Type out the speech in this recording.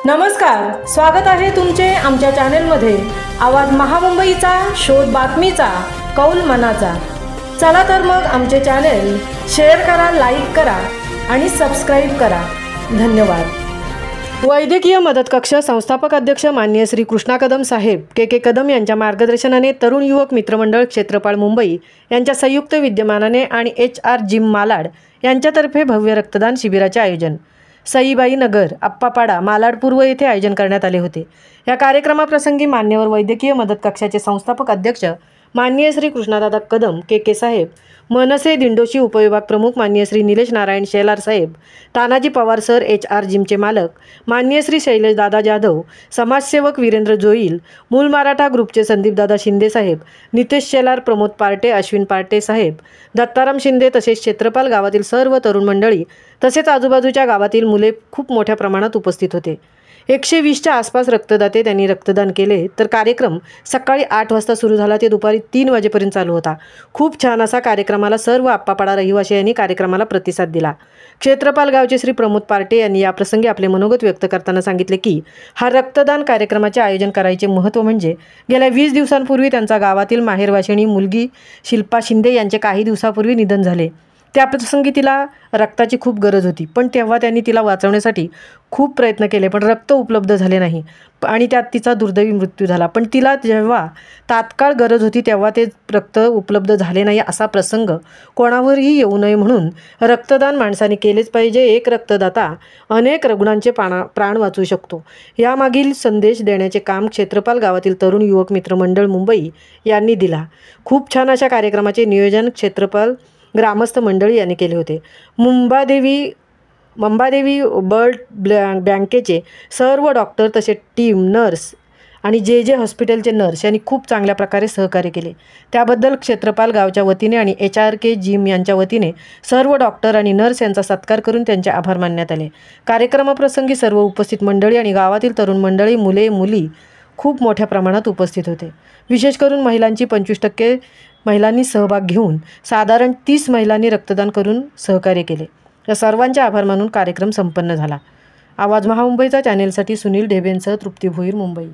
नमस्कार, स्वागत आहे तुमचे आमच्या चॅनलमध्ये। आवाज महामुंबईचा, शोध बातमीचा, कौल मनाचा। चला तर मग आमचे चॅनल शेअर करा, लाईक करा आणि सबस्क्राइब करा। धन्यवाद। वैद्यकीय मदत कक्ष संस्थापक अध्यक्ष माननीय श्री कृष्णा कदम साहेब के कदम यांच्या मार्गदर्शनाने तरुण युवक मित्रमंडळ क्षेत्रपाल मुंबई यांच्या संयुक्त विद्यमानाने आणि HR जिम मालाड यांच्यातर्फे भव्य रक्तदान शिबिराचे आयोजन सईबाई नगर, अप्पापाडा, मालाड पूर्व येथे आयोजन करण्यात आले होते। या कार्यक्रमाप्रसंगी मान्यवर वैद्यकीय मदत कक्षाचे संस्थापक अध्यक्ष माननीय श्री कृष्णादादा कदम के साहेब, मनसे दिंडोशी उपविभाग प्रमुख माननीय श्री निलेश नारायण शेलार साहेब, तानाजी पवार सर HR जिमचे मालक माननीय श्री शैलेश दादा जाधव, समाजसेवक वीरेंद्र जोईल, मूल मराठा ग्रुपचे संदीप दादा शिंदे साहेब, नितेश शेलार, प्रमोद पार्टे, अश्विन पार्टे साहेब, दत्ताराम शिंदे तसेच क्षेत्रपाल गावातील सर्व तरुण मंडळी तसेच आजूबाजूच्या गावातील मुले खूप मोठ्या प्रमाणात उपस्थित होते। 120च्या आसपास रक्तदाते त्यांनी रक्तदान केले। तर कार्यक्रम सकाळी 8 वाजता सुरू झाला ते दुपारी 3 वाजेपर्यंत चालू होता। खूप छान असा कार्यक्रमाला सर्व अप्पापाडा रहिवासी यांनी कार्यक्रमाला प्रतिसाद दिला। क्षेत्रपाल गावचे श्री प्रमोद पार्टे यांनी या प्रसंगी आपले मनोगत व्यक्त करताना सांगितले की हा रक्तदान कार्यक्रमाचे आयोजन करायचे महत्त्व म्हणजे गेल्या 20 दिवसांपूर्वी त्यांचा गावातील माहेरवाशिणी मुलगी शिल्पा शिंदे यांचे काही दिवसापूर्वी निधन झाले। त्या प्रसंगी तिला रक्ताची खूप गरज होती, पण तेव्हा त्यांनी तिला वाचवण्यासाठी खूप प्रयत्न केले, पण रक्त उपलब्ध झाले नाही आणि त्यात तिचा दुर्दैवी मृत्यू झाला। पण तिला जेव्हा तात्काळ गरज होती तेव्हा ते रक्त उपलब्ध झाले नाही असा प्रसंग कोणावरही येऊ नये म्हणून रक्तदान माणसाने केलेच पाहिजे। एक रक्तदाता अनेक रुग्णांचे प्राण वाचवू शकतो। यामागील संदेश देण्याचे काम क्षेत्रपाल गावातील तरुण युवक मित्रमंडळ मुंबई यांनी दिला। खूप छान अशा कार्यक्रमाचे नियोजन क्षेत्रपाल ग्रामस्थ मंडळी यांनी केले होते। मुंबादेवी ब्लड बँकेचे सर्व डॉक्टर तसेच टीम नर्स आणि जे हॉस्पिटलचे नर्स यांनी खूप चांगल्या प्रकारे सहकार्य केले। त्याबद्दल क्षेत्रपाल गावच्या वतीने आणि HRK जिम यांच्या वतीने सर्व डॉक्टर आणि नर्स यांचा सत्कार करून त्यांचे आभार मानण्यात आले। कार्यक्रमाप्रसंगी सर्व उपस्थित मंडळी आणि गावातील तरुण मंडळी, मुले मुली खूप मोठ्या प्रमाणात उपस्थित होते। विशेष करून महिलांची 25% महिलांनी सहभाग घेऊन साधारण 30 महिलांनी रक्तदान करून सहकार्य केले। या सर्वांचे आभार मानून कार्यक्रम संपन्न झाला। आवाज महामुंबईचा चॅनेलसाठी सुनील ढेबेंसह तृप्ती भोईर, मुंबई।